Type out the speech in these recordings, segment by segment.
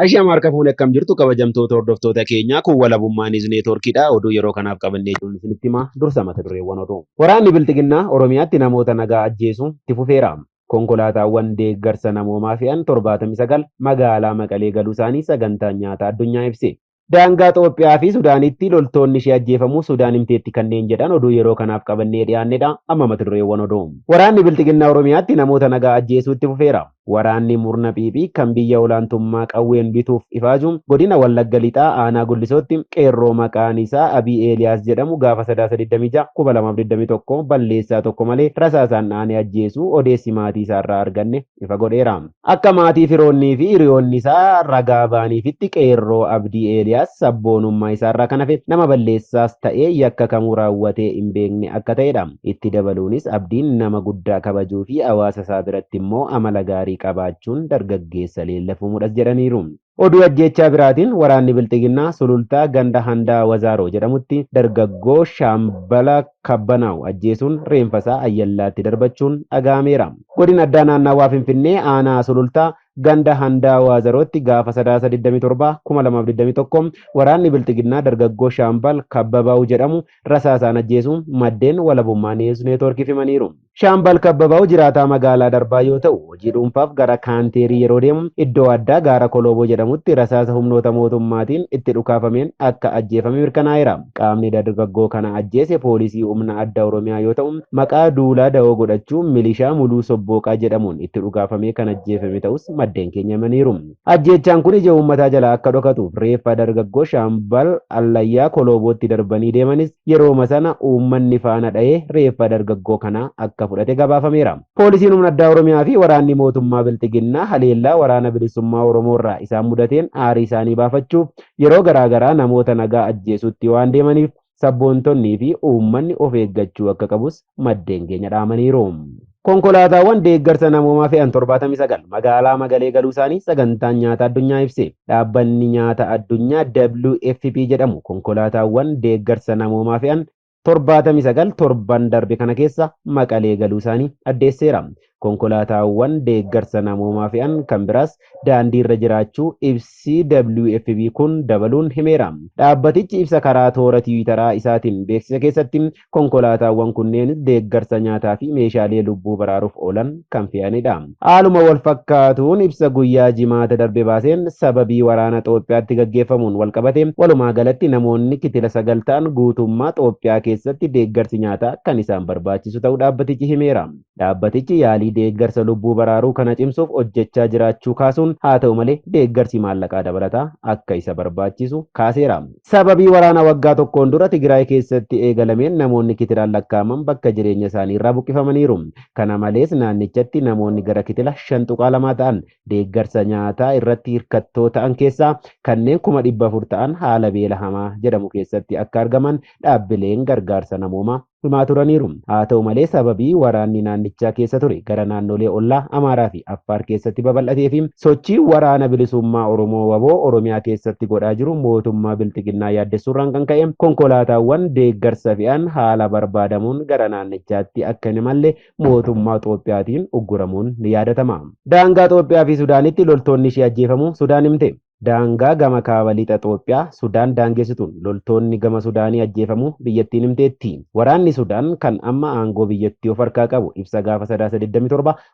Ashaam harka fuune akkam jirtu kabajamtoota hordoftoota keenyaa kun walabummaaniis neetwoorkiidha. Oduu yeroo kanaaf qabannee jiru isinitti himaa dursa mata dureewwan oduu. Waraanni Bilxiginnaa Oromiyaatti namoota nagaa ajjeesuun itti fufeera. Konkolaataawwan deeggarsa namoomaa fe'an 79 magaalaa Maqalee galuu isaanii sagantaan nyaataa addunyaa ibse. Daangaa Itoophiyaa fi Sudaanitti loltoonni ishee ajjeefamuu Sudaan himteetti kanneen jedhan oduu yeroo kanaaf qabannee dhiyaannedha. Amma mata dureewwan oduu. Waraanni Bilxiginnaa Oromiyaatti namoota nagaa ajjeesuu itti fufeera. Waraanni murna Phiiphii kan biyya olaantummaa qawween bituuf ifaaju godina Wallagga Lixaa aanaa Guldisootti qeerroo maqaan isaa Abii Eeliyaas jedhamu gaafa 326/2021 balleessaa tokko malee rasaasaan dhaanee ajjeesuu odeessi maatii isaarraa arganne ifa godheera. Akka maatii firoonnii fi hiriyoonni isaa ragaa baaniifitti qeerroo Abdii Eeliyaas sabboonummaa isaarraa kan hafe nama balleessaas ta'ee yakka kamuu raawwatee hin beekne akka ta'edha. Itti dabaluunis Abdiin nama guddaa kabajuu fi hawaasa isaa biratti immoo amala gaarii qabaachuun dargaggeessa leellafamudhas jedhaniiru. Oduu ajjechaa biraatiin waraanni Bilxiginnaa sulultaa ganda Handaa Wazaaroo jedhamutti dargaggoo Shaambala Kabbanaaw ajjeesuun reenfasaa ayyallaatti darbachuun dhaga'ameera. Godina addaa naannawaa Finfinnee aanaa sulultaa ganda Handaa Wazarootti gaafa 327/2021 waraanni Bilxiginnaa dargaggoo Shaambal Kabbabaa'u jedhamu rasaasaan ajjeesuun maddeen walabummaa neetwoorkiif himaniiru. Shaambal Kabbabaa'u jiraataa magaalaa Darbaa yoo ta'u hojii dhuunfaaf gara kaanteerii yeroo deemu iddoo addaa gaara Koloboo jedhamutti rasaasa humnoota mootummaatiin itti dhukaafameen akka ajjeefame mirkanaa'eera. Qaamni dargaggoo kana ajjeese poolisii humna addaa Oromiyaa yoo ta'u maqaa duulaa da'oo godhachuun milishaa Muluu Sobbooqaa jedhamuun itti dhukaafamee kan ajjeefame ta'us maddeen keenya himaniiru. Ajjechaan kun ija uummataa jalaa akka dhokatuuf reeffa dargaggoo Shaambal Allayyaa Kolobootti darbanii deemanis yerooma sana uummanni faana dha'ee reeffa dargaggoo kanaa akka fudhate gabaafameera. Poolisiin humna addaa Oromiyaa fi waraanni mootummaa Bilxiginnaa haleellaa waraana bilisummaa Oromoo irraa isaan mudateen aarii isaanii baafachuuf yeroo garaagaraa namoota nagaa ajjeesutti waan deemaniif sabboontonnii fi uummanni of eeggachuu akka qabus maddeen keenya dhaamaniiru. Konkolaataawwan deeggarsa namoomaa fe'an 79 magaalaa Maqalee galuu isaanii sagantaan nyaataa addunyaa ibse. Dhaabbanni nyaata addunyaa WFP jedhamu konkolaataawwan deeggarsa namoomaa fe'an 79 torban darbe kana keessa Maqalee galuu isaanii addeesseera. Konkolaataawwan deeggarsa namoomaa fe'an kan biraas daandii irra jiraachuu ibsi WFP kun dabaluun himeera. Dhaabbatichi ibsa karaa toora tiwiitaraa isaatiin beeksisa keessatti konkolaataawwan kunneen deeggarsa nyaataa fi meeshaalee lubbuu baraaruuf oolan kan fe'anidha. Haaluma wal fakkaatuun ibsa guyyaa jimaata darbe baaseen sababii waraana Itoophiyaatti gaggeeffamuun wal qabate walumaa galatti namoonni kitila 9 ta'an guutummaa Itoophiyaa keessatti deeggarsi nyaataa kan isaan barbaachisu ta'uu dhaabbatichi himeera. Dhaabbatichi yaalii deeggarsa lubbuu baraaruu kana cimsuuf hojjechaa jiraachuu kaasuun haa ta'u malee deeggarsi maallaqaa dabalataa akka isa barbaachisu kaaseera. Sababii waraana waggaa tokkoon dura Tigraay keessatti eegalameen namoonni kitilaan lakkaa'aman bakka jireenya isaanii irraa buqqifamaniiru. Kana malees naannichatti namoonni gara kitila 5.2 ta'an deeggarsa nyaataa irratti hirkattoo ta'an keessaa kanneen 400 ta'an haala beela hamaa jedhamu keessatti akka argaman dhaabbileen gargaarsa namoomaa himaa turaniiru. Haa ta'u malee sababii waraanni naannichaa keessa ture gara naannolee ollaa Amaaraa fi Affaar keessatti babal'atee fi sochii waraana bilisummaa Oromoo waboo Oromiyaa keessatti godhaa jiru mootummaa Bilxiginnaa yaaddessuurraan kan ka'e konkolaataawwan deeggarsa fe'an haala barbaadamuun gara naannichaatti akka hin imalle mootummaa Itoophiyaatiin ugguramuun ni yaadatama. Daangaa Itoophiyaa fi Sudaanitti loltoonni ishee ajjeefamuu Sudaan himte. Daangaa gama kaaba lixa Itoophiyaa Sudaan daangessituun loltoonni gama Sudaanii ajjeefamuu biyyattiin himteetti. Waraanni Sudaan kan amma aangoo biyyattii of harkaa qabu ibsa gaafa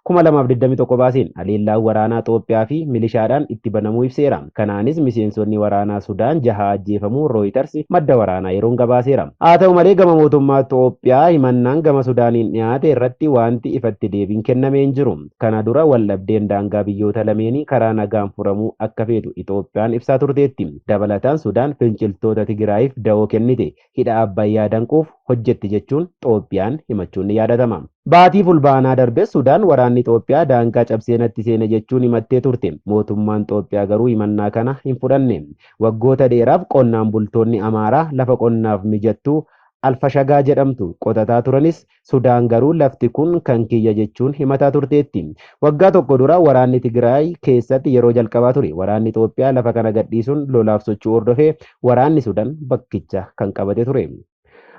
327/2021 baaseen haleellaan waraanaa Itoophiyaa fi milishaadhaan itti banamuu ibseera. Kanaanis miseensonni waraanaa Sudaan 6 ajjeefamuu Reuters madda waraanaa yeroon gabaaseera. Haa ta'u malee gama mootummaa Itoophiyaa himannaan gama Sudaaniin dhiyaate irratti wanti ifatti deebiin kennamee hin jiru. Kana dura waldhabdeen daangaa biyyoota lameenii karaa nagaan furamuu akka feetu Itoophiyaan ibsaa turteetti. Dabalataan Sudaan finciltoota Tigraayiif da'oo kennite hidha Abbayyaa danquuf hojjetti jechuun Itoophiyaan himachuun ni yaadatama. Baatii fulbaanaa darbe Sudaan waraanni Itoophiyaa daangaa cabsee natti seene jechuun himattee turte. Mootummaan Itoophiyaa garuu himannaa kana hin fudhanne. Waggoota dheeraaf qonnaan bultoonni Amaaraa lafa qonnaaf mijattuu Alfashagaa jedhamtu qotataa turanis Sudaan garuu lafti kun kan kiyya jechuun himataa turteetti. Waggaa tokko dura waraanni Tigraay keessatti yeroo jalqabaa ture. Waraanni Itoophiyaa lafa kana gadhiisuun lolaaf socho'uu hordofee waraanni Sudaan bakkicha kan qabate ture.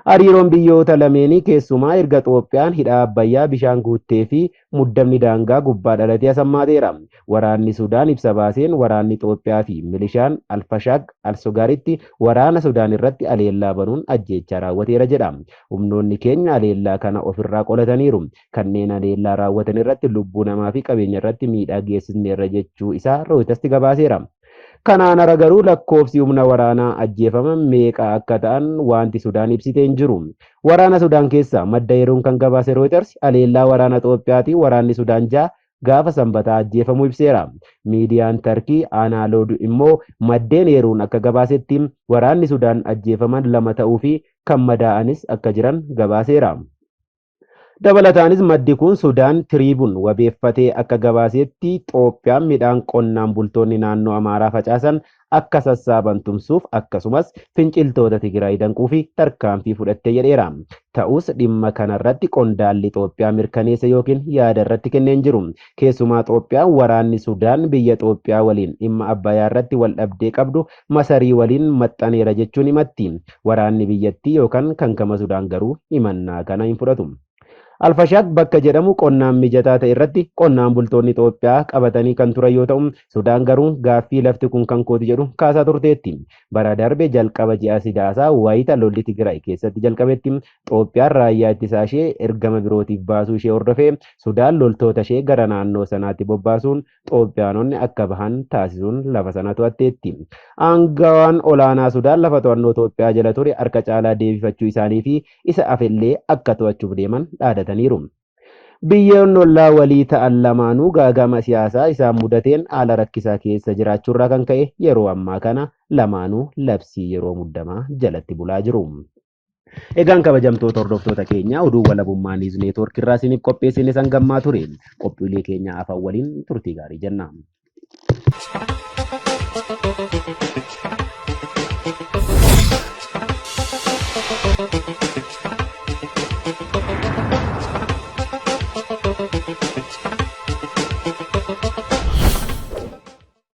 Hariiroon biyyoota lameenii keessumaa erga Itoophiyaan hidha Abbayyaa bishaan guuttee fi muddamni daangaa gubbaa dhalatee asammaateera. Waraanni Sudaan ibsa baaseen waraanni Itoophiyaa fi milishaan Alfashaaq Alsogaaritti waraana Sudaan irratti aleellaa banuun ajjeechaa raawwateera jedha. Humnoonni keenya aleellaa kana ofirraa qolataniiru. Kanneen aleellaa raawwatan irratti lubbuu namaa fi qabeenya irratti miidhaa geessisneerra jechuu isaa Rooyiters gabaaseera. Kanaan ala garuu lakkoofsi humna waraanaa ajjeefaman meeqa akka ta'an wanti Sudaan ibsitee hin jiru. Waraana Sudaan keessaa madda yeroon kan gabaase Reuters aleellaa waraana Itoophiyaatiin waraanni Sudaan gaafa sanbataa ajjeefamuu ibseera. Miidiyaan Tarkii Anaaloodu immoo maddeen yeroon akka gabaasetti waraanni Sudaan ajjeefaman 2 ta'uu fi kan madaa'anis akka jiran gabaaseera. Dabalataanis maddi kun Sudaan Tiriibuun wabeeffatee akka gabaasetti Itoophiyaan midhaan qonnaan bultoonni naannoo Amaaraa facaasan akka sassaaban tumsuuf akkasumas finciltoota Tigraay danquu fi tarkaanfii fudhattee jedheera. Ta'us dhimma kanarratti qondaalli Itoophiyaa mirkaneessa yookiin yaada irratti kenneen jiru. Keessumaa Itoophiyaan waraanni Sudaan biyya Itoophiyaa waliin dhimma Abbayyaa irratti wal dhabdee qabdu masarii waliin maxxaneera jechuun himatti. Waraanni biyyattii yookaan kan gama Sudaan garuu himannaa kana hin fudhatu. Alfashaaq bakka jedhamu qonnaan mijataa ta'e irratti qonnaan bultoonni Itoophiyaa qabatanii kan turan yoo ta'u, Sudaan garuu gaaffii lafti kun kan kooti jedhu kaasaa turteetti. Bara darbe jalqaba ji'a Sadaasaa wayita lolli Tigraay keessatti jalqabetti Itoophiyaan raayyaa ittisaa ishee ergama birootiif baasuu ishee hordofee Sudaan loltoota ishee gara naannoo sanaatti bobbaasuun Itoophiyaanonni akka bahan taasisuun lafa sana to'atteetti. Aangawaan olaanaa Sudaan lafa to'annoo Itoophiyaa jala ture harka caalaa deebifachuu isaanii fi isa afellee akka to'achuuf deeman dhaadatan. Biyyoonni ollaa walii ta'an lamaanuu gaagama siyaasaa isaan mudateen haala rakkisaa keessa jiraachuurraa kan ka'e yeroo ammaa kana lamaanuu labsii yeroo muddamaa jalatti bulaa jiru. Egaan kabajamtoota hordoftoota keenya oduu walabummaa Niiws Neetwoork irraa isiniif qopheessine san gammaa ture. Qophiilee keenya afaan waliin turtii gaarii jenna.